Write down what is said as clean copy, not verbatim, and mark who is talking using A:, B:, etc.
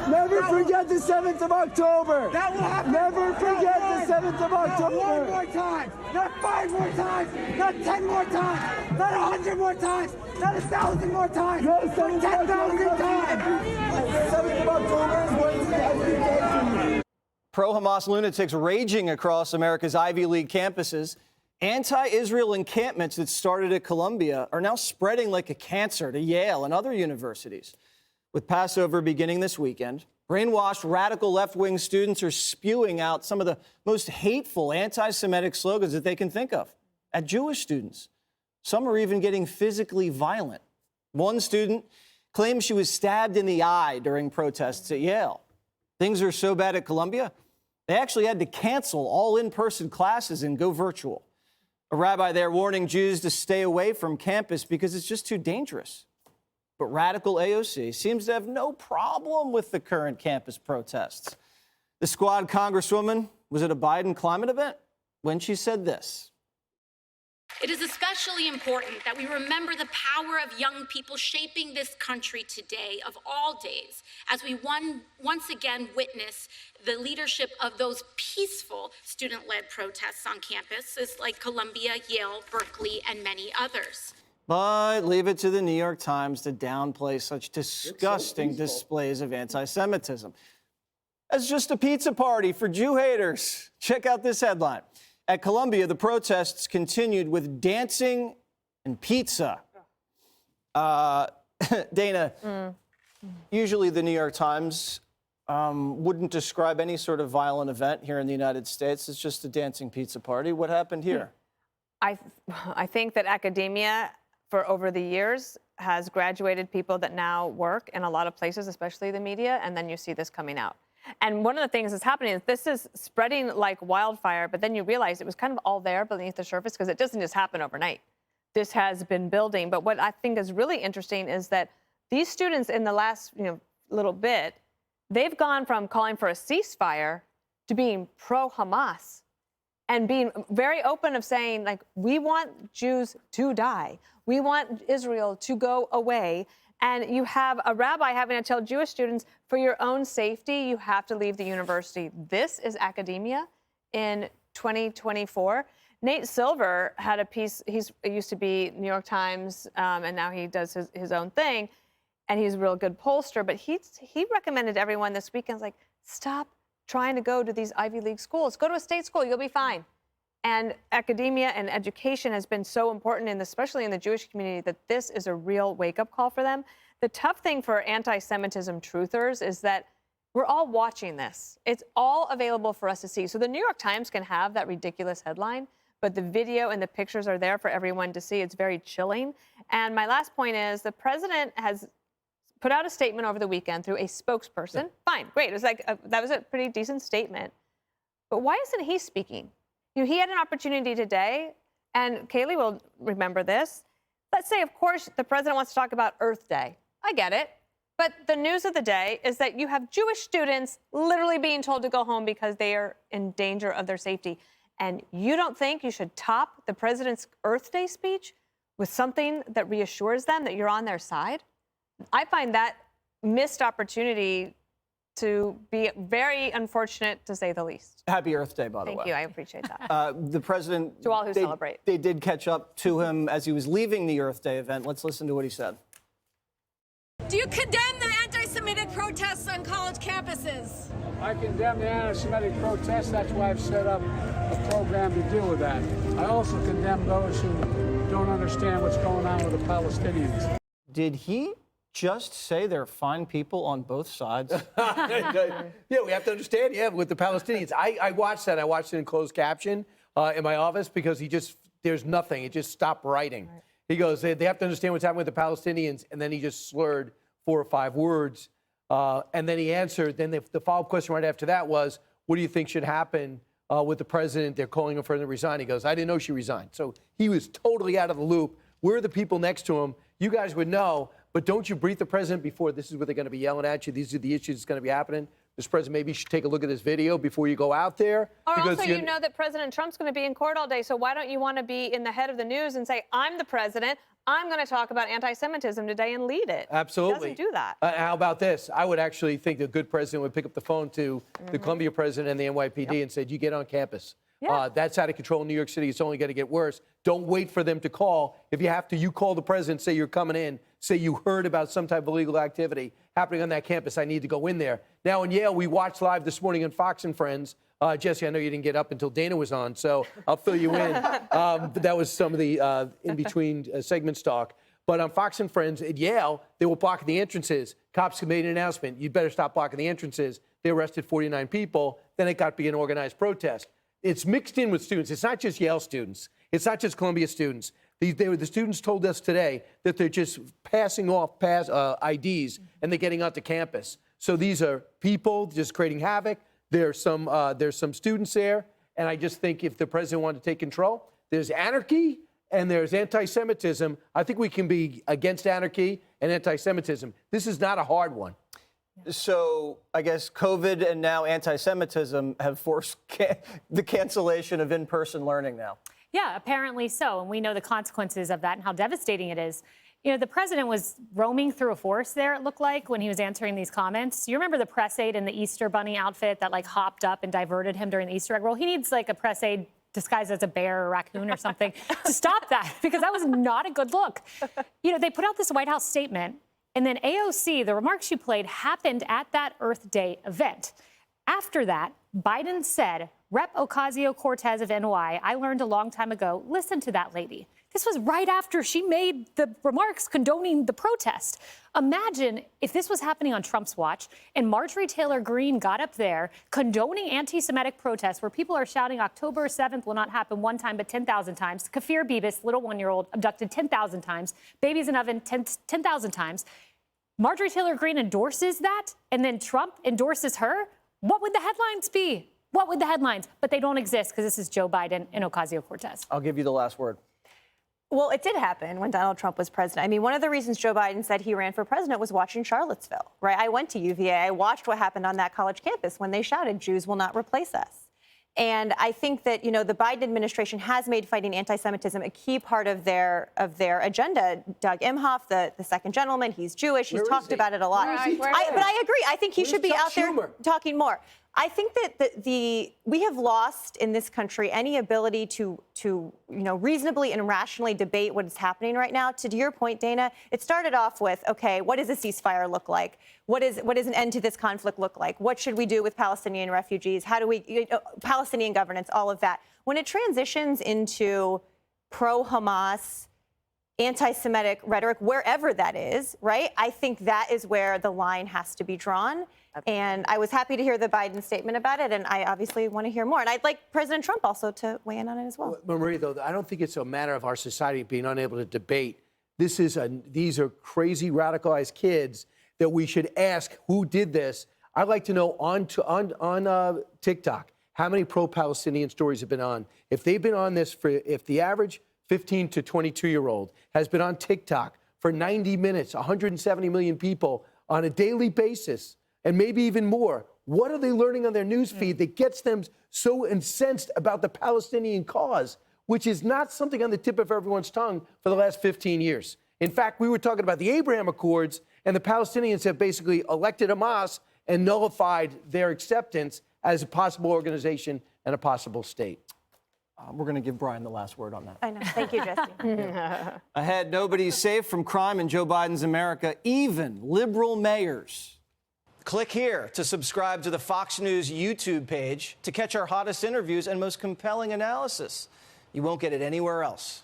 A: Never forget the 7th of October.
B: That will happen.
A: Never forget the 7th of October.
B: Not 1 more time. Not 5 more times. Not 10 more times. Not 100 more times. Not 1,000 more times.
A: No,
B: Not 10,000 times.
A: The 7th of October is going to be every day for you.
C: Pro-Hamas lunatics raging across America's Ivy League campuses. Anti-Israel encampments that started at Columbia are now spreading like a cancer to Yale and other universities. With Passover beginning this weekend, brainwashed radical left-wing students are spewing out some of the most hateful anti-Semitic slogans that they can think of at Jewish students. Some are even getting physically violent. One student claims she was stabbed in the eye during protests at Yale. Things are so bad at Columbia, they actually had to cancel all in-person classes and go virtual. A rabbi there warning Jews to stay away from campus because it's just too dangerous. But radical AOC seems to have no problem with the current campus protests. The Squad Congresswoman was at a Biden climate event when she said this.
D: It is especially important that we remember the power of young people shaping this country today, of all days, as we once again witness the leadership of those peaceful student-led protests on campuses like Columbia, Yale, Berkeley, and many others.
C: But leave it to the New York Times to downplay such disgusting displays of anti-Semitism. That's just a pizza party for Jew haters. Check out this headline. At Columbia, the protests continued with dancing and pizza. Dana, usually the New York Times wouldn't describe any sort of violent event here in the United States. It's just a dancing pizza party. What happened here?
E: I think that academia, for over the years, has graduated people that now work in a lot of places, especially the media, and then you see this coming out. And one of the things that's happening is this is spreading like wildfire, but then you realize it was kind of all there beneath the surface because it doesn't just happen overnight. This has been building. But what I think is really interesting is that these students in the last little bit, they've gone from calling for a ceasefire to being pro-Hamas and being very open of saying, like, we want Jews to die. We want Israel to go away. And you have a rabbi having to tell Jewish students, for your own safety, you have to leave the university. This is academia in 2024. Nate Silver had a piece. He used to be New York Times, and now he does his own thing. And he's a real good pollster. But he recommended everyone this weekend, like, stop trying to go to these Ivy League schools. Go to a state school. You'll be fine. And academia and education has been so important, and especially in the Jewish community, that this is a real wake-up call for them. The tough thing for anti-Semitism truthers is that we're all watching this. It's all available for us to see. So the New York Times can have that ridiculous headline, but the video and the pictures are there for everyone to see. It's very chilling. And my last point is the president has put out a statement over the weekend through a spokesperson. Yeah. Fine, great. It was like that was a pretty decent statement. But why isn't he speaking? He had an opportunity today, and Kaylee will remember this. Let's say, of course, the president wants to talk about Earth Day. I get it. But the news of the day is that you have Jewish students literally being told to go home because they are in danger of their safety. And you don't think you should top the president's Earth Day speech with something that reassures them that you're on their side? I find that missed opportunity to be very unfortunate, to say the least.
C: Happy Earth Day, by the way.
E: Thank you. I appreciate that.
C: The president...
E: To all who celebrate.
C: They did catch up to him as he was leaving the Earth Day event. Let's listen to what he said.
F: Do you condemn the anti-Semitic protests on college campuses?
G: I condemn the anti-Semitic protests. That's why I've set up a program to deal with that. I also condemn those who don't understand what's going on with the Palestinians.
C: Did he just say they're fine people on both sides?
H: Yeah, we have to understand, with the Palestinians. I watched that. I watched it in closed caption in my office because there's nothing. It just stopped writing. Right. He goes, they have to understand what's happening with the Palestinians, and then he just slurred 4 or 5 words, and then he answered. Then the follow-up question right after that was, what do you think should happen with the president? They're calling him for him to resign. He goes, I didn't know she resigned. So he was totally out of the loop. We're the people next to him. You guys would know. But don't you brief the president before this is what they're going to be yelling at you? These are the issues that's going to be happening. Mr. President, maybe you should take a look at this video before you go out there.
E: Or
H: because
E: also, you know that President Trump's going to be in court all day, so why don't you want to be in the head of the news and say, I'm the president, I'm going to talk about anti-Semitism today and lead it?
H: Absolutely.
E: He doesn't do that.
H: How about this? I would actually think a good president would pick up the phone to the Columbia president and the NYPD and said, you get on campus.
E: Yeah.
H: That's out of control in New York City. It's only going to get worse. Don't wait for them to call. If you have to, you call the president, say you're coming in, say you heard about some type of illegal activity happening on that campus. I need to go in there. Now in Yale, we watched live this morning on Fox and Friends. Jesse, I know you didn't get up until Dana was on, so I'll fill you in. But that was some of the in-between segments talk. But on Fox and Friends at Yale, they were blocking the entrances. Cops made an announcement. You'd better stop blocking the entrances. They arrested 49 people. Then it got to be an organized protest. It's mixed in with students. It's not just Yale students. It's not just Columbia students. The students told us today that they're just passing off IDs and they're getting onto campus. So these are people just creating havoc. There's some students there. And I just think if the president wanted to take control, there's anarchy and there's anti-Semitism. I think we can be against anarchy and anti-Semitism. This is not a hard one.
C: So I guess COVID and now anti-Semitism have forced the cancellation of in-person learning now.
I: Yeah, apparently so. And we know the consequences of that and how devastating it is. You know, the president was roaming through a forest there, it looked like, when he was answering these comments. You remember the press aide in the Easter bunny outfit that like hopped up and diverted him during the Easter egg roll? He needs like a press aide disguised as a bear or a raccoon or something to stop that, because that was not a good look. You know, they put out this White House statement, and then AOC, the remarks she played happened at that Earth Day event. After that, Biden said, Rep. Ocasio-Cortez of NY, I learned a long time ago, listen to that lady. This was right after she made the remarks condoning the protest. Imagine if this was happening on Trump's watch and Marjorie Taylor Greene got up there condoning anti-Semitic protests where people are shouting October 7th will not happen one time but 10,000 times. Kafir Beebis, little one-year-old, abducted 10,000 times. Babies in oven 10,000 times. Marjorie Taylor Greene endorses that and then Trump endorses her. What would the headlines be? What would the headlines? But they don't exist because this is Joe Biden and Ocasio-Cortez.
C: I'll give you the last word.
J: Well, it did happen when Donald Trump was president. I mean, one of the reasons Joe Biden said he ran for president was watching Charlottesville, right? I went to UVA. I watched what happened on that college campus when they shouted, Jews will not replace us. And I think that, you know, the Biden administration has made fighting anti-Semitism a key part of their agenda. Doug Emhoff, the second gentleman, he's Jewish. He's talked about it a lot. But I agree. I think he should be out there talking more. I think that we have lost in this country any ability to reasonably and rationally debate what is happening right now. To your point, Dana, it started off with, okay, what does a ceasefire look like? What is an end to this conflict look like? What should we do with Palestinian refugees? How do we Palestinian governance? All of that. When it transitions into pro-Hamas, anti-Semitic rhetoric, wherever that is, right? I think that is where the line has to be drawn. And I was happy to hear the Biden statement about it, and I obviously want to hear more. And I'd like President Trump also to weigh in on it as well.
H: Marie, though, I don't think it's a matter of our society being unable to debate. These are crazy, radicalized kids that we should ask who did this. I'd like to know on TikTok how many pro-Palestinian stories have been on. If they've been on this if the average 15 to 22-year-old has been on TikTok for 90 minutes, 170 million people on a daily basis, and maybe even more, what are they learning on their news feed that gets them so incensed about the Palestinian cause, which is not something on the tip of everyone's tongue for the last 15 years? In fact, we were talking about the Abraham Accords, and the Palestinians have basically elected Hamas and nullified their acceptance as a possible organization and a possible state.
C: We're going to give Brian the last word on that.
J: I know. Thank you, Jesse.
C: Ahead, nobody's safe from crime in Joe Biden's America, even liberal mayors. Click here to subscribe to the Fox News YouTube page to catch our hottest interviews and most compelling analysis. You won't get it anywhere else.